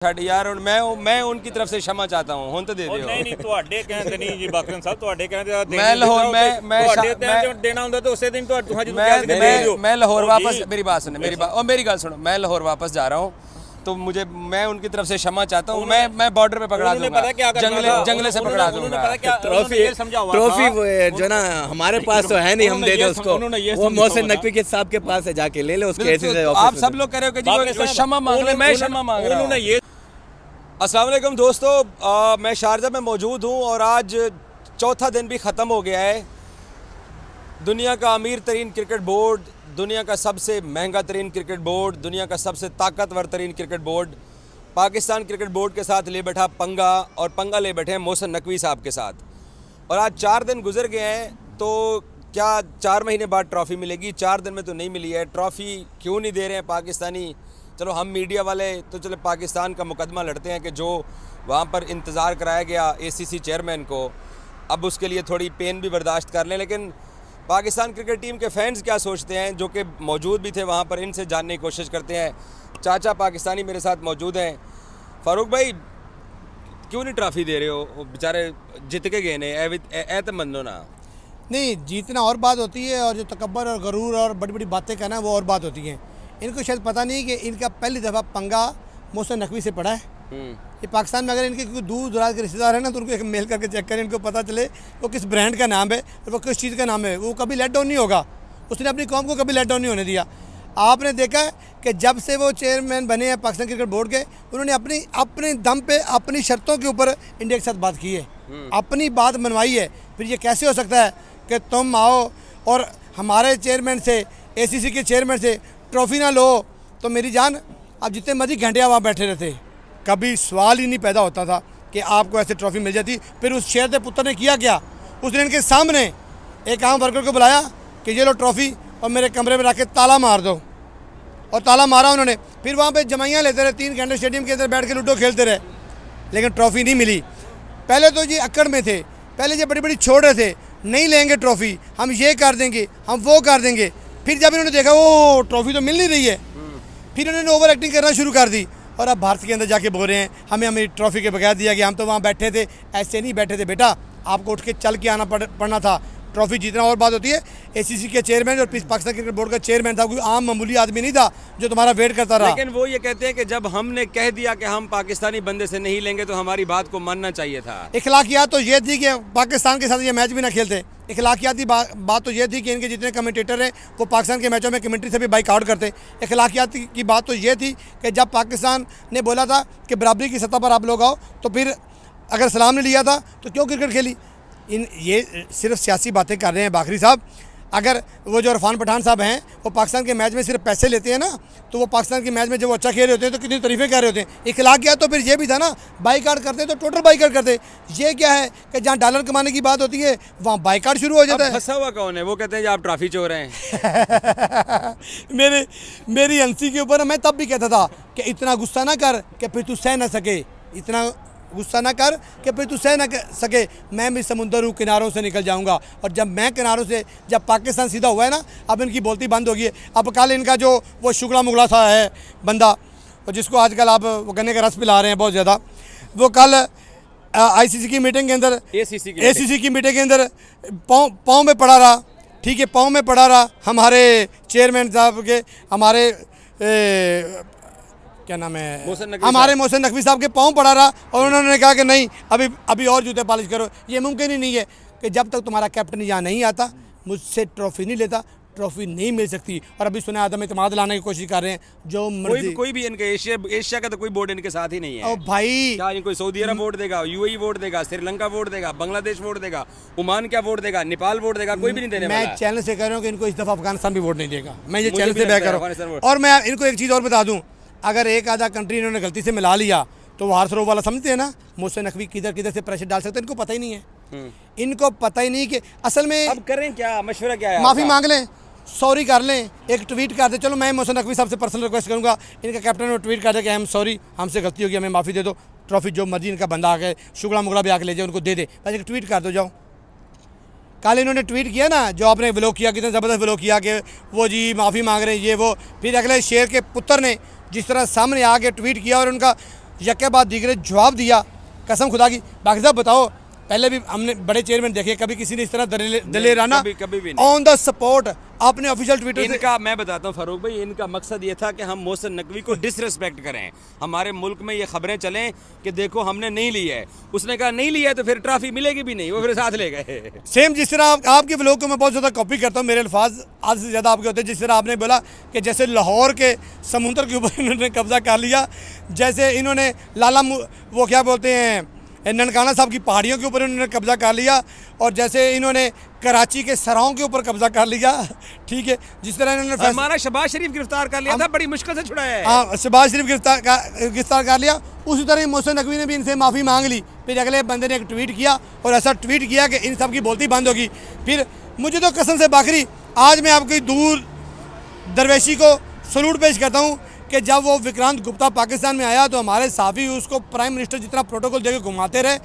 छड़ यार और मैं उनकी तरफ से क्षमा चाहता हूँ ਹੁਣ तो दे दियो नहीं ਤੁਹਾਡੇ ਕਹਿੰਦੇ ਨਹੀਂ ਜੀ ਬਾਕਰਨ ਸਾਹਿਬ ਤੁਹਾਡੇ ਕਹਿੰਦੇ मैं लाहौर मैं देना ਹੁੰਦਾ तो उसे दिन तो तुहां मैं लाहौर वापस मेरी बात सुने मेरी गल सुनो मैं लाहौर वापस जा रहा हूँ तो मैं उनकी तरफ से क्षमा चाहता हूँ मैं बॉर्डर पे पकड़ा दूंगा जंगले से पकड़ा दूंगा ट्रॉफी जो ना हमारे पास तो है नहीं हम दे दे उसको वो मोहसिन नकवी के साहब के पास है जाके ले ले उसके ऐसे आप सब लोग कह रहे हो कि जी क्षमा मांग रहे मैं क्षमा मांग रहा हूँ। अस्सलाम वालेकुम दोस्तों, मैं शारजा में मौजूद हूँ और आज चौथा दिन भी ख़त्म हो गया है। दुनिया का अमीर तरीन क्रिकेट बोर्ड, दुनिया का सबसे महंगा तरीन क्रिकेट बोर्ड, दुनिया का सबसे ताकतवर तरीन cricket board Pakistan cricket board के साथ ले बैठा पंगा, और पंगा ले बैठे हैं मोहसिन नकवी साहब के साथ। और आज 4 दिन गुजर गए हैं, तो क्या 4 महीने बाद ट्रॉफ़ी मिलेगी? 4 दिन में तो नहीं मिली है ट्रॉफ़ी। क्यों नहीं दे रहे हैं पाकिस्तानी? चलो हम मीडिया वाले तो चलो पाकिस्तान का मुकदमा लड़ते हैं कि जो वहाँ पर इंतज़ार कराया गया ACC चेयरमैन को, अब उसके लिए थोड़ी पेन भी बर्दाश्त कर लें। लेकिन पाकिस्तान क्रिकेट टीम के फैंस क्या सोचते हैं, जो कि मौजूद भी थे वहाँ पर, इनसे जानने की कोशिश करते हैं। चाचा पाकिस्तानी मेरे साथ मौजूद हैं। फ़ारूक भाई, क्यों नहीं ट्रॉफ़ी दे रहे हो? बेचारे जीत के गए ने, एतमन्नो ना। नहीं, जीतना और बात होती है, और जो तकब्बर और गरूर और बड़ी बड़ी बातें कहना वो और बात होती हैं। इनको शायद पता नहीं कि इनका पहली दफ़ा पंगा मोहसिन नकवी से पड़ा है। ये पाकिस्तान में अगर इनके कोई दूर दराज के रिश्तेदार हैं ना, तो उनको एक मेल करके चेक करें, इनको पता चले वो किस ब्रांड का नाम है और वो किस चीज़ का नाम है। वो कभी लेट डाउन नहीं होगा, उसने अपनी कौम को कभी लेट डाउन नहीं होने दिया। आपने देखा है कि जब से वो चेयरमैन बने हैं पाकिस्तान क्रिकेट बोर्ड के, उन्होंने अपने दम पे अपनी शर्तों के ऊपर इंडिया के साथ बात की है, अपनी बात मनवाई है। फिर ये कैसे हो सकता है कि तुम आओ और हमारे चेयरमैन से, ACC के चेयरमैन से ट्रॉफ़ी ना लो? तो मेरी जान, आप जितने मर्जी घंटे वहाँ बैठे रहते, कभी सवाल ही नहीं पैदा होता था कि आपको ऐसे ट्रॉफ़ी मिल जाती। फिर उस शेर के पुत्र ने किया क्या? उसने इनके सामने एक आम वर्कर को बुलाया कि ये लो ट्रॉफ़ी और मेरे कमरे में रख के ताला मार दो, और ताला मारा उन्होंने। फिर वहाँ पे जमाइयाँ लेते रहे, 3 घंटे स्टेडियम के अंदर बैठ के लूडो खेलते रहे, लेकिन ट्रॉफ़ी नहीं मिली। पहले तो ये अक्कड़ में थे, पहले ये बड़ी बड़ी छोड़ रहे थे, नहीं लेंगे ट्रॉफ़ी, हम ये कर देंगे, हम वो कर देंगे। फिर जब इन्होंने देखा वो ट्रॉफ़ी तो मिल नहीं रही है, फिर इन्होंने ओवर एक्टिंग करना शुरू कर दी, और अब भारत के अंदर जाके बोल रहे हैं हमें ट्रॉफ़ी के बगैर दिया गया, हम तो वहाँ बैठे थे। ऐसे नहीं बैठे थे बेटा, आपको उठ के चल के आना पड़ना था। ट्रॉफ़ी जीतना और बात होती है। ACC के चेयरमैन और पाकिस्तान क्रिकेट बोर्ड का चेयरमैन था, कोई आम मामूली आदमी नहीं था जो तुम्हारा वेट करता रहा। लेकिन वो ये कहते हैं कि जब हमने कह दिया कि हम पाकिस्तानी बंदे से नहीं लेंगे तो हमारी बात को मानना चाहिए था। इखलाकियात तो ये थी कि पाकिस्तान के साथ ये मैच भी ना खेलते। इखलाकियाती बात तो ये थी कि इनके जितने कमेंटेटर हैं वो पाकिस्तान के मैचों में कमेंट्री से भी बाइक आउट करते। इखलाकियाती की बात तो ये थी कि जब पाकिस्तान ने बोला था कि बराबरी की सतह पर आप लोग आओ, तो फिर अगर सलाम ने लिया था तो क्यों क्रिकेट खेली? ये सिर्फ सियासी बातें कर रहे हैं बाखरी साहब। अगर वो जो इरफान पठान साहब हैं, वो पाकिस्तान के मैच में सिर्फ पैसे लेते हैं ना, तो वो पाकिस्तान के मैच में जब वो अच्छा खेल रहे होते हैं तो कितनी तारीफ़ें कर रहे होते हैं। इखलाकियात तो फिर ये भी था ना, बाइकाट करते तो टोटल बाइकाट करते। ये क्या है कि जहाँ डॉलर कमाने की बात होती है वहाँ बाइकाट शुरू हो जाता है। फंसा हुआ कौन है? वो कहते हैं आप ट्रॉफी चोर हैं। मेरी हंसी के ऊपर मैं तब भी कहता था कि इतना गुस्सा ना कर कि फिर तू सह ना सके, इतना गुस्सा ना कर कि फिर तू सह ना सके। मैं भी समुंदर हूँ, किनारों से निकल जाऊँगा। और जब मैं किनारों से, जब पाकिस्तान सीधा हुआ है ना, अब इनकी बोलती बंद होगी। अब कल इनका जो वो शुगला मुगला सा है बंदा, जिसको आजकल आप वो गन्ने का रस पिला रहे हैं बहुत ज़्यादा, वो कल ICC की मीटिंग के अंदर, ACC की मीटिंग के अंदर पाँव में पड़ा रहा। ठीक है, पाँव में पड़ा रहा हमारे चेयरमैन साहब के, हमारे क्या नाम है, हमारे मोहसिन नकवी साहब के पाँव पड़ा रहा, और उन्होंने कहा कि नहीं, अभी और जूते पॉलिश करो। ये मुमकिन ही नहीं है कि जब तक तुम्हारा कैप्टन यहाँ नहीं आता मुझसे ट्रॉफ़ी नहीं लेता, ट्रॉफ़ी नहीं मिल सकती। और अभी सुना आदम इत्तेमाद लाने की कोशिश कर रहे हैं, जो कोई भी इनके एशिया का तो कोई बोर्ड इनके साथ ही नहीं है। और भाई क्या इनको सऊदी अरब वोट देगा, UAE वोट देगा, श्रीलंका वोट देगा, बांग्लादेश वोट देगा, ओमान क्या वोट देगा, नेपाल वोट देगा? कोई भी नहीं देने वाला। मैं चैनल से कह रहा हूँ कि इनको इस दफ़ा अफगानिस्तान भी वोट नहीं देगा। मैं ये चैनल से बैक कर रहा हूँ। और मैं इनको एक चीज़ और बता दूँ, अगर एक आधा कंट्री इन्होंने गलती से मिला लिया तो वो हार्स रोव वाला समझते हैं ना, मोहसिन नकवी किधर से प्रेशर डाल सकते हैं, इनको पता ही नहीं है। इनको पता ही नहीं कि असल में अब करें क्या, मशवरा क्या है? माफ़ी मांग लें, सॉरी कर लें, एक ट्वीट कर दे। चलो मैं मोहसिन नकवी साहब से पर्सनल रिक्वेस्ट करूँगा, इनका कैप्टन में ट्वीट कर दे कि हम सॉरी, हमसे गलती होगी, हमें माफ़ी दे दो, ट्रॉफी जो मर्जी इनका बंदा आ गए, शुगला मुगला भी आके ले जाए, उनको दे दे, बस एक ट्वीट कर दो जाओ। कल इन्होंने ट्वीट किया ना, जो आपने व्लॉग किया, कितना ज़बरदस्त व्लॉग किया कि वो जी माफ़ी मांग रहे हैं, ये वो। फिर अगले शेर के पुत्र ने जिस तरह सामने आके ट्वीट किया और उनका यके बाद दीगरे जवाब दिया, कसम खुदा की। बाकी साहब बताओ, पहले भी हमने बड़े चेयरमैन देखे, कभी किसी ने इस तरह दलेराना कभी भी ऑन द स्पॉट अपने ऑफिशियल ट्विटर से। इनका मैं बताता हूँ फारूक भाई, इनका मकसद ये था कि हम मोहसिन नकवी को डिसरिस्पेक्ट करें, हमारे मुल्क में ये खबरें चलें कि देखो हमने नहीं ली है। उसने कहा नहीं लिया है तो फिर ट्रॉफी मिलेगी भी नहीं, वो फिर साथ ले गए। सेम जिस तरह आपके व्लॉग को मैं बहुत ज़्यादा कॉपी करता हूँ, मेरे अल्फाज आज से ज़्यादा आपके होते हैं। जिस तरह आपने बोला कि जैसे लाहौर के समुंदर के ऊपर इन्होंने कब्जा कर लिया, जैसे इन्होंने वो क्या बोलते हैं ननकाना साहब की पहाड़ियों के ऊपर इन्होंने कब्जा कर लिया, और जैसे इन्होंने कराची के सराहों के ऊपर कब्जा कर लिया, ठीक है। जिस तरह इन्होंने हमारा शहबाज शरीफ गिरफ्तार कर लिया था, बड़ी मुश्किल से छुड़ाया है। हाँ, शहबाज शरीफ गिरफ्तार कर लिया। उसी तरह मोहसिन नकवी ने भी इनसे माफ़ी मांग ली। फिर अगले बंदे ने एक ट्वीट किया, और ऐसा ट्वीट किया कि इन सब की बोलती बंद होगी। फिर मुझे तो कसम से बाखरी, आज मैं आपकी दूर दरवेशी को सलूट पेश करता हूँ कि जब वो विक्रांत गुप्ता पाकिस्तान में आया तो हमारे साफ़ी उसको प्राइम मिनिस्टर जितना प्रोटोकॉल देकर घुमाते रहे,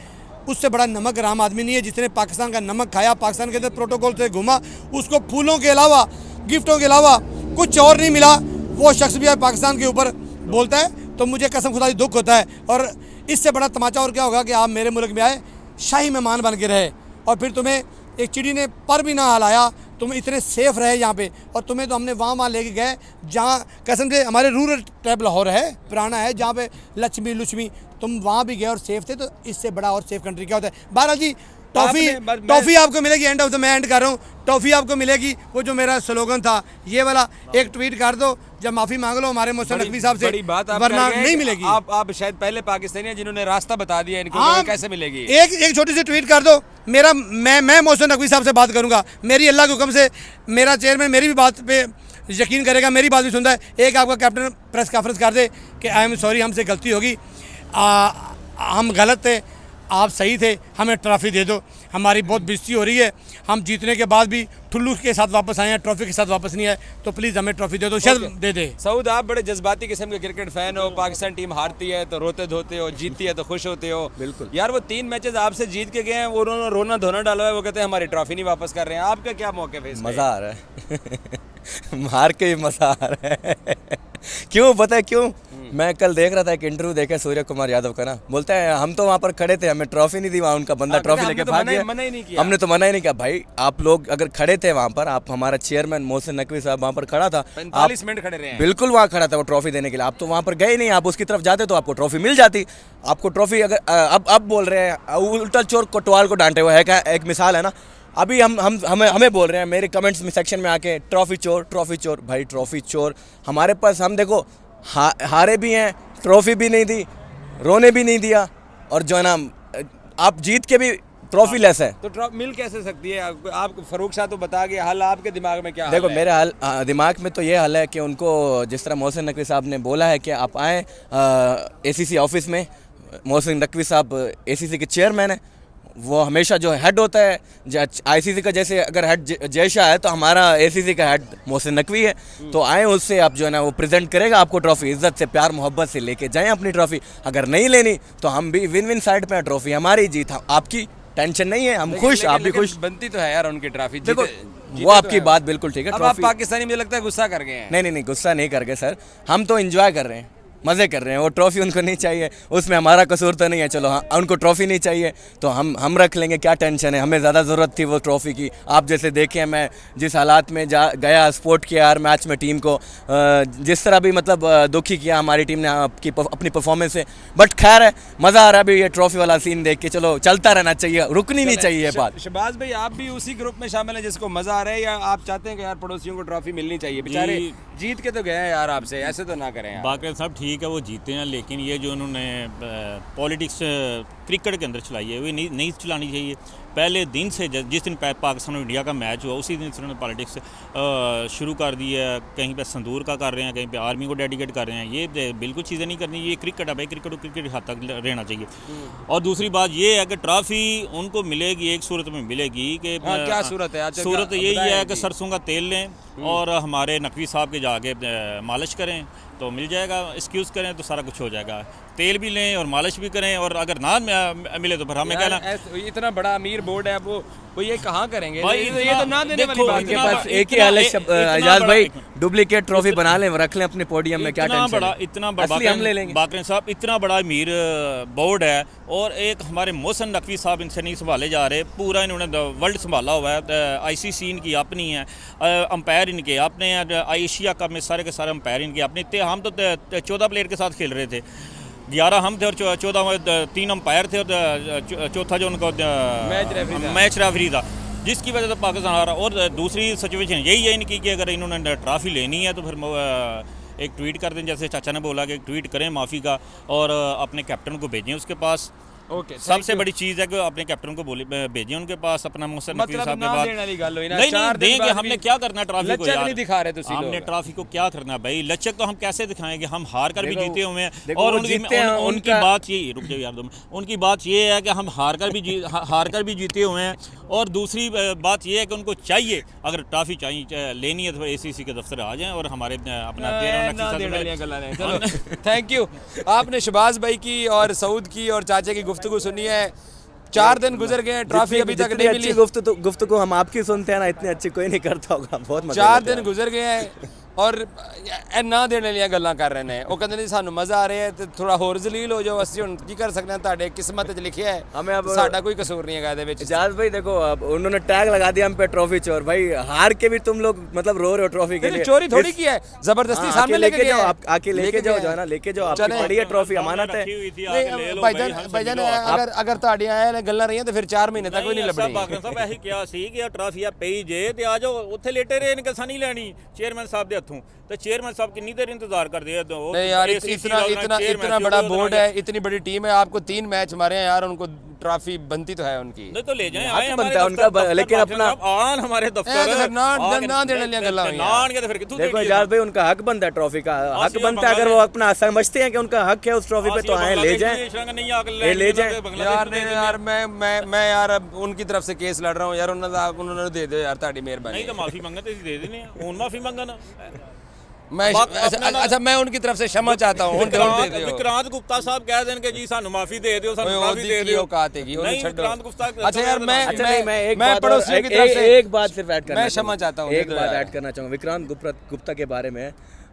उससे बड़ा नमक राम आदमी नहीं है। जिसने पाकिस्तान का नमक खाया, पाकिस्तान के अंदर प्रोटोकॉल से घूमा, उसको फूलों के अलावा, गिफ्टों के अलावा कुछ और नहीं मिला, वो शख्स भी पाकिस्तान के ऊपर बोलता है। तो मुझे कसम खुदा दुख होता है। और इससे बड़ा तमाचा और क्या होगा कि आप मेरे मुल्क में आए, शाही मेहमान बन के रहे, और फिर तुम्हें एक चिड़ी ने पर भी ना हलाया, तुम इतने सेफ रहे यहाँ पे। और तुम्हें तो हमने वहाँ लेके गए जहाँ कसम से हमारे रूरल ट्रैप लाहौर है, पुराना है, जहाँ पे लक्ष्मी तुम वहाँ भी गए और सेफ थे। तो इससे बड़ा और सेफ कंट्री क्या होता है। बहरहाल जी, टॉफ़ी आपको मिलेगी। एंड ऑफ द मैं एंड कर रहा हूँ, टॉफ़ी आपको मिलेगी। वो जो मेरा स्लोगन था ये वाला, एक ट्वीट कर दो, जब माफ़ी मांग लो हमारे मोहसिन नकवी साहब से, वरना नहीं मिलेगी। आप शायद पहले पाकिस्तानी हैं जिन्होंने रास्ता बता दिया इनको, कैसे मिलेगी। एक छोटी सी ट्वीट कर दो, मेरा मैं मोहसिन नकवी साहब से बात करूँगा, मेरी अल्लाह के हुक्म से मेरा चेयरमैन मेरी भी बात पे यकीन करेगा, मेरी बात भी सुनता है। एक आपका कैप्टन प्रेस कॉन्फ्रेंस कर दे कि आई एम सॉरी, हमसे गलती होगी, हम गलत थे, आप सही थे, हमें ट्रॉफी दे दो। हमारी बहुत बेइज्जती हो रही है, हम जीतने के बाद भी ठुल्लू के साथ वापस आए हैं, ट्रॉफी के साथ वापस नहीं आए, तो प्लीज़ हमें ट्रॉफी दे दो, शायद दे दे। सऊद, आप बड़े जज्बाती किस्म के क्रिकेट फैन हो, पाकिस्तान टीम हारती है तो रोते धोते हो, जीतती है तो खुश होते हो। बिल्कुल यार, वो 3 मैचेस आपसे जीत के गए हैं, वो उन्होंने रोना धोना डाला है, वो कहते हैं हमारी ट्रॉफी नहीं वापस कर रहे हैं। आपका क्या मौक़िफ़ है? मज़ा आ रहा है हार के भी मज़ा आ रहा है क्यों पता है क्यों? मैं कल देख रहा था एक इंटरव्यू देखा सूर्य कुमार यादव का ना, बोलता है हम तो वहाँ पर खड़े थे, हमें ट्रॉफी नहीं दी, वहाँ उनका बंदा ट्रॉफी लेके भाग गया। हमने तो मना ही नहीं किया। भाई आप लोग अगर खड़े थे वहाँ पर, आप हमारा चेयरमैन मोहसिन नकवी साहब वहाँ पर खड़ा था, 45 मिनट खड़े रहे, बिल्कुल वहाँ खड़ा था वो ट्रॉफी देने के लिए। आप तो वहाँ पर गए नहीं, आप उसकी तरफ जाते तो आपको ट्रॉफी मिल जाती। आपको ट्रॉफी अगर अब बोल रहे हैं उल्टा चोर कोतवाल को डांटे हुए है क्या, एक मिसाल है ना। अभी हमें बोल रहे हैं मेरे कमेंट्स में सेक्शन में आके ट्रॉफी चोर ट्रॉफी चोर। भाई ट्रॉफी चोर हमारे पास, हम देखो हारे भी हैं, ट्रॉफी भी नहीं दी, रोने भी नहीं दिया, और जो है ना आप जीत के भी ट्रॉफी लेस है। तो ट्रॉफी मिल कैसे सकती है? आप फारूक शाह तो बता गए, हल आपके दिमाग में क्या? देखो मेरे दिमाग में तो ये हल है कि उनको जिस तरह मोहसिन नकवी साहब ने बोला है कि आप आएँ ACC ऑफिस में। मोहसिन नकवी साहब ACC के चेयरमैन है, वो हमेशा जो हेड होता है ICC का, जैसे अगर हेड जय शाह है तो हमारा ACC का हेड मोहसिन नकवी है। तो आए उससे आप जो है ना वो प्रेजेंट करेगा आपको ट्रॉफी, इज्जत से प्यार मोहब्बत से लेके जाएं अपनी ट्रॉफी। अगर नहीं लेनी तो हम भी विन विन साइड पे, ट्रॉफी हमारी, जीत आपकी, टेंशन नहीं है, हम खुश, आप भी खुश। बनती तो है यार उनकी ट्रॉफी। देखो वो आपकी बात बिल्कुल ठीक है। अब आप पाकिस्तानी मुझे लगता है गुस्सा कर गए हैं। नहीं गुस्सा नहीं कर गए सर, हम तो एंजॉय कर रहे हैं, मज़े कर रहे हैं। वो ट्रॉफी उनको नहीं चाहिए, उसमें हमारा कसूर तो नहीं है। चलो हाँ, उनको ट्रॉफी नहीं चाहिए तो हम रख लेंगे, क्या टेंशन है। हमें ज़्यादा ज़रूरत थी वो ट्रॉफ़ी की। आप जैसे देखें, मैं जिस हालात में गया सपोर्ट किया हर मैच में टीम को, जिस तरह भी मतलब दुखी किया हमारी टीम ने अपनी परफॉर्मेंस से। बट खैर है, मज़ा आ रहा है अभी ये ट्रॉफ़ी वाला सीन देख के। चलो चलता रहना चाहिए, रुकनी नहीं चाहिए बात। शहबाज भाई, आप भी उसी ग्रुप में शामिल हैं जिसको मज़ा आ रहा है, या आप चाहते हैं कि यार पड़ोसियों को ट्रॉफी मिलनी चाहिए? बेचारे जीत के तो गए हैं यार, आपसे ऐसे तो ना करें। बाकी सब ठीक है, वो जीते हैं, लेकिन ये जो उन्होंने पॉलिटिक्स क्रिकेट के अंदर चलाई है वो नहीं चलानी चाहिए। पहले दिन से जिस दिन पाकिस्तान और इंडिया का मैच हुआ उसी दिन से उन्होंने पॉलिटिक्स शुरू कर दी है। कहीं पे संदूर का कर रहे हैं, कहीं पे आर्मी को डेडिकेट कर रहे हैं। ये बिल्कुल चीज़ें नहीं करनी। ये क्रिकेट है भाई, क्रिकेट हद तक रहना चाहिए। और दूसरी बात ये है कि ट्रॉफी उनको मिलेगी, एक सूरत में मिलेगी कि क्या सूरत है? सूरत यही है कि सरसों का तेल लें और हमारे नकवी साहब के जाके मालिश करें तो मिल जाएगा, एक्सक्यूज़ करें तो सारा कुछ हो जाएगा। तेल भी लें और मालिश भी करें, और अगर ना मिले तो फिर हमें कहना। इतना बड़ा अमीर बोर्ड है, वो ये कहाँ करेंगे? ये तो ना देने वाली बात के पास एक ही हाल है एजाज भाई, डुप्लीकेट ट्रॉफी बना लें, रख लें अपने पोडियम में, क्या टेंशन है? इतना बड़ा हम ले लेंगे। बाकरन साहब इतना बड़ा अमीर बोर्ड है, और एक हमारे मोहसिन नकवी साहब इनसे नहीं संभाले जा रहे, पूरा इन्होंने वर्ल्ड संभाला हुआ है, ICC इनकी अपनी है, अंपायर इनके अपने हैं, एशिया कप में सारे के सारे अंपायर इनके अपने थे। हम तो 14 प्लेयर के साथ खेल रहे थे, 11 हम थे और 14 3 अंपायर थे, और चौथा जो उनका मैच रेफरी था, जिसकी वजह से पाकिस्तान हारा। और दूसरी सिचुएशन यही है इनकी कि अगर इन्होंने ट्रॉफी लेनी है तो फिर एक ट्वीट कर दें, जैसे चाचा ने बोला कि एक ट्वीट करें माफ़ी का, और अपने कैप्टन को भेजें उसके पास। ओके, सबसे बड़ी चीज़ है कि अपने कैप्टन को भेजें उनके पास, अपना मोहसिन नकवी साहब के पास। नहीं देंगे, हमने क्या करना ट्रॉफी को यार, नहीं दिखा रहे तो हमने ट्रॉफी को क्या करना भाई, लचक तो हम कैसे दिखाएंगे, हम हार कर भी जीते हुए हैं। और उनकी बात ये, रुक जाओ यार, उनकी बात ये है कि हम हार कर भी जीते हुए हैं। और दूसरी बात ये है कि उनको चाहिए, अगर ट्रॉफी चाहिए लेनी है तो ACC के दफ्तर आ जाएं और हमारे अपना थैंक यू। आपने शहबाज भाई की और सऊद की और चाचा की गुफ्तगू सुनी है। 4 दिन गुजर गए हैं, ट्रॉफी अभी तक नहीं मिली। गुफ्तगू हम आपकी सुनते हैं ना, इतनी अच्छी कोई नहीं करता होगा। बहुत 4 दिन गुजर गए हैं और ना देने वाली गल्लां कर रहे हैं। वो कहते नहीं सानू मज़ा आ रहा है तो थोड़ा होर जलील हो जाओ, असं हुण की कर सकते हैं, तुहाडे किस्मत च लिखिया है, हमें अब साडा कोई कसूर नहीं है ਇਹਦੇ ਵਿੱਚ। एजाज भाई देखो, अब उन्होंने टैग लगा दिया हम पे ट्रॉफी चोर। भाई हार के भी तुम लोग मतलब रो रहे हो ट्रॉफी के लिए। चोरी थोड़ी की है, जबरदस्ती सामने लेके जाओ, आप आके लेके जाओ, जो है ना लेके जाओ, आपकी पड़ी है ट्रॉफी, अमानत है। भाईजान अगर ਤੁਹਾਡੀਆਂ ਇਹ ਗੱਲਾਂ ਰਹੀਆਂ तो फिर 4 महीने तक भी नहीं लभਣੀ। ਬਾਕਰ ਸਾਹਿਬ ਇਹੀ ਕਿਹਾ ਸੀ ਕਿ ਟਰਾਫੀ ਆ ਪਈ ਜੇ ਤੇ ਆ ਜਾਓ, ਉੱਥੇ ਲੇਟੇ ਰਹੇ ਨੇ ਕਿ ਸਾਨੀ ਲੈਣੀ ਚੇਅਰਮੈਨ ਸਾਹਿਬ ਦੇ ਹੱਥੋਂ, तो चेयरमैन साहब कितनी देर इंतजार कर दिया। तो नहीं यार, इतना बड़ा बोर्ड है, इतनी बड़ी टीम है, आपको 3 मैच मारे हैं यार, उनको ट्रॉफी बनती तो है उनकी। नहीं तो ले जाएं, हक बनता है उनका, लेकिन अपना आन हमारे दफ्तर ना देने वाली गल्लां हुई हैं। देखो एजाज भाई, उनका हक बनता है, ट्रॉफी का हक बनता है। अगर वो अपना समझते हैं कि उनका हक है उस ट्रॉफी पे तो आए, ले जाएं, ले जाएं। यार नहीं यार, मैं यार उनकी तरफ से केस लड़ रहा हूँ यार, उन्होंने दे दो यार, ताड़ी मेहरबानी। नहीं तो माफी मांगा तो दे देने, हुन माफी मांगना। अच्छा, मैं उनकी तरफ से क्षमा चाहता हूँ। विक्रांत गुप्ता साहब कह दें कि जी सानू माफी दे दियो, सानू माफी दे दियो। विक्रांत गुप्ता, अच्छा यार मैं एक बात सिर्फ ऐड करना, मैं क्षमा चाहता हूँ, एक बात ऐड करना चाहूँगा विक्रांत गुप्ता के बारे में।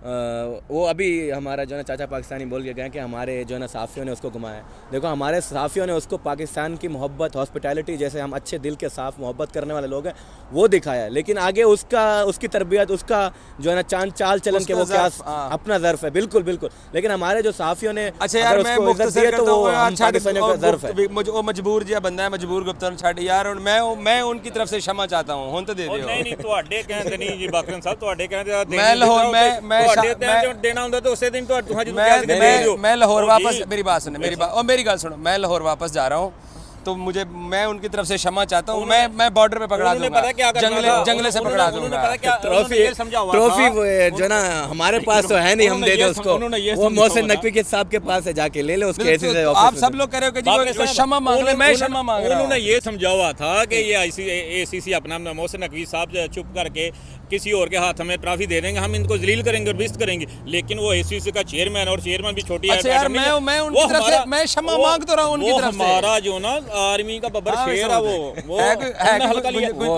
वो अभी हमारा जो है चाचा पाकिस्तानी बोल के गए कि हमारे जो है ना साफ़ियों ने उसको घुमाया। देखो, हमारे साफ़ियों ने उसको पाकिस्तान की मोहब्बत, हॉस्पिटैलिटी, जैसे हम अच्छे दिल के साफ मोहब्बत करने वाले लोग हैं, वो दिखाया। लेकिन आगे उसकी तरबियत, उसका जो है ना चाल चलन के वो क्या अपना ज़र्फ़ है, बिल्कुल बिल्कुल। लेकिन हमारे जो साफ़ियों ने, अच्छा यार मैं मुख्तसर करता हूं, पाकिस्तानियों का ज़र्फ़ है। वो मजबूर जिहा बंदा है, मजबूर गुप्ता छड़ यार, मैं उनकी तरफ से क्षमा चाहता हूं, हुन तो दे दियो। नहीं तुहाडे कहंदे नहीं जी बाकरन साहब, तुहाडे कहंदे मैं लाहौर देना होंदा तो उसे दिन तो मैं लाहौर वापस, मेरी बात सुने, मेरी गल सुनो, मैं लाहौर वापस जा रहा हूँ, तो मैं उनकी तरफ से क्षमा चाहता हूँ। मैं बॉर्डर पे पकड़ा दूंगा, जंगले से पकड़ा दूंगा। ट्रॉफी जो ना हमारे पास तो है नहीं, हम दे दे उसको, वो मोहसिन नकवी के साहब के पास है, जाके ले ले उसके। आप सब लोग कह रहे हो कि क्षमा मांग ले, मैं क्षमा मांग रहा हूं। उन्होंने ये समझा हुआ था कि ये ACC अपना मोहसिन नकवी साहब चुप करके किसी और के हाथ हमें ट्रॉफी दे देंगे, हम इनको जलील करेंगे और बिस्त करेंगे। लेकिन वो ACC का चेयरमैन, और चेयरमैन भी छोटी है। अच्छा यार, मैं उनकी तरफ से मैं क्षमा मांग तो रहा हूं उनकी तरफ से। हमारा जो ना आर्मी का बब्बर शेर है, वो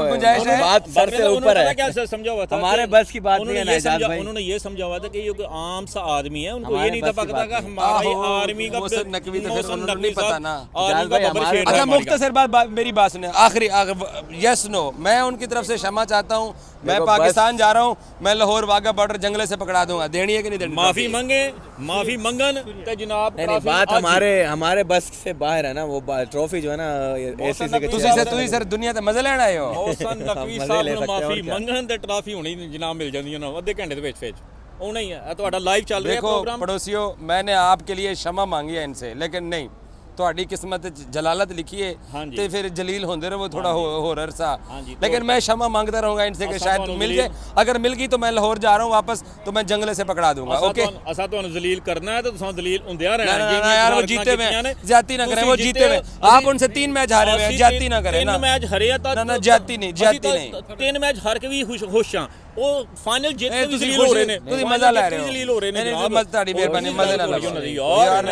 गुंजाइश है, बात सर से ऊपर है। क्या समझा हुआ था, हमारे बस की बात नहीं है ना एजाज भाई। उन्होंने ये समझा हुआ था कि ये आम सा आदमी है, उनको ये नहीं था पता कि हमारा आर्मी का नकवी, तो फिर उन्हें नहीं पता ना। अच्छा मुख्तसर बात, मेरी बात सुने, आखिरी यस नो, मैं उनकी तरफ से क्षमा चाहता हूँ। मैं पाकिस्तान जा रहा हूँ, मैं लाहौर वाघा बॉर्डर जंगले से पकड़ा दूंगा। देनी है कि नहीं देनी? माफी मंगन तो जनाब, बात हमारे बस से बाहर है ना, वो ट्रॉफी जो है ना ਤੁਸੀਂ ਸਰ ਦੁਨੀਆ ਤੇ ਮਜ਼ੇ ਲੈਣ ਆਏ ਹੋ। ਮੌਸਨ ਨਕਵੀ ਸਾਹਿਬ ਨੂੰ ਮਾਫੀ ਮੰਗਣ ਤੇ ਟਰਾਫੀ ਹੋਣੀ ਜਨਾਬ ਮਿਲ ਜਾਂਦੀ ਨਾ ਅੱਧੇ ਘੰਟੇ ਦੇ ਵਿੱਚ ਉਹ ਨਹੀਂ ਹੈ। ਤੁਹਾਡਾ ਲਾਈਵ ਚੱਲ ਰਿਹਾ प्रोग्राम। पड़ोसियों, मैंने आपके लिए क्षमा मांगी है इनसे, लेकिन नहीं, ਤੁਹਾਡੀ किस्मत जलालत लिखी है तो फिर जलील होंदे रहो थोड़ा होर अरसा। लेकिन मैं क्षमा मांगता रहूंगा इनसे कि शायद मिल जाए, अगर मिल गई तो मैं लाहौर जा रहा हूँ वापस, तो मैं जंगले से पकड़ा दूंगा। ओके, असा तो जलील करना है तो तुम जलील होंदिया रहना यार, वो जीते में ज्यादती ना करें, वो जीते में आप उनसे 3 मैच हारे हुए हैं, ज्यादती ना करें ना। 3 मैच हरे ना, ज्यादती नहीं 3 मैच हार के भी खुश हां, ਉਹ ਫਾਈਨਲ ਜਿੱਤ ਕੇ ਤੁਸੀਂ ਜ਼ਲੀਲ ਹੋ ਰਹੇ ਨੇ, ਤੁਸੀਂ ਮਜ਼ਾ ਲੈ ਰਹੇ ਹੋ, ਜ਼ਲੀਲ ਹੋ ਰਹੇ ਨੇ नहीं, ਜਨਾਬ। नहीं, ਤੁਹਾਡੀ ਮਿਹਰਬਾਨੀ, मजे ना लो यार,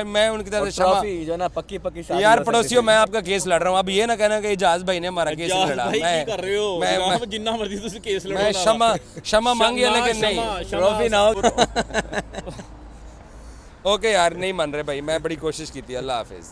मैं उनकी तरफ से क्षमा, ट्रॉफी जो ना पक्की पक्की शादी यार हो सकती पड़ोसियों थी। मैं आपका केस लड़ रहा हूँ, अब ये ना कहना कि इजाज भाई ने हमारा केस ਇਜਾਜ਼ लड़ा। ਭਾਈ ਕੀ ਕਰ ਰਹੇ ਹੋ मैं ਜਨਾਬ? जिन्ना मर्जी ਤੁਸੀਂ केस लड़ो मैं ना। क्षमा मांगी है, लेकिन नहीं ट्रॉफी ना हो ओके यार, नहीं मान रहे भाई, मैं बड़ी कोशिश की थी। अल्लाह हाफिज।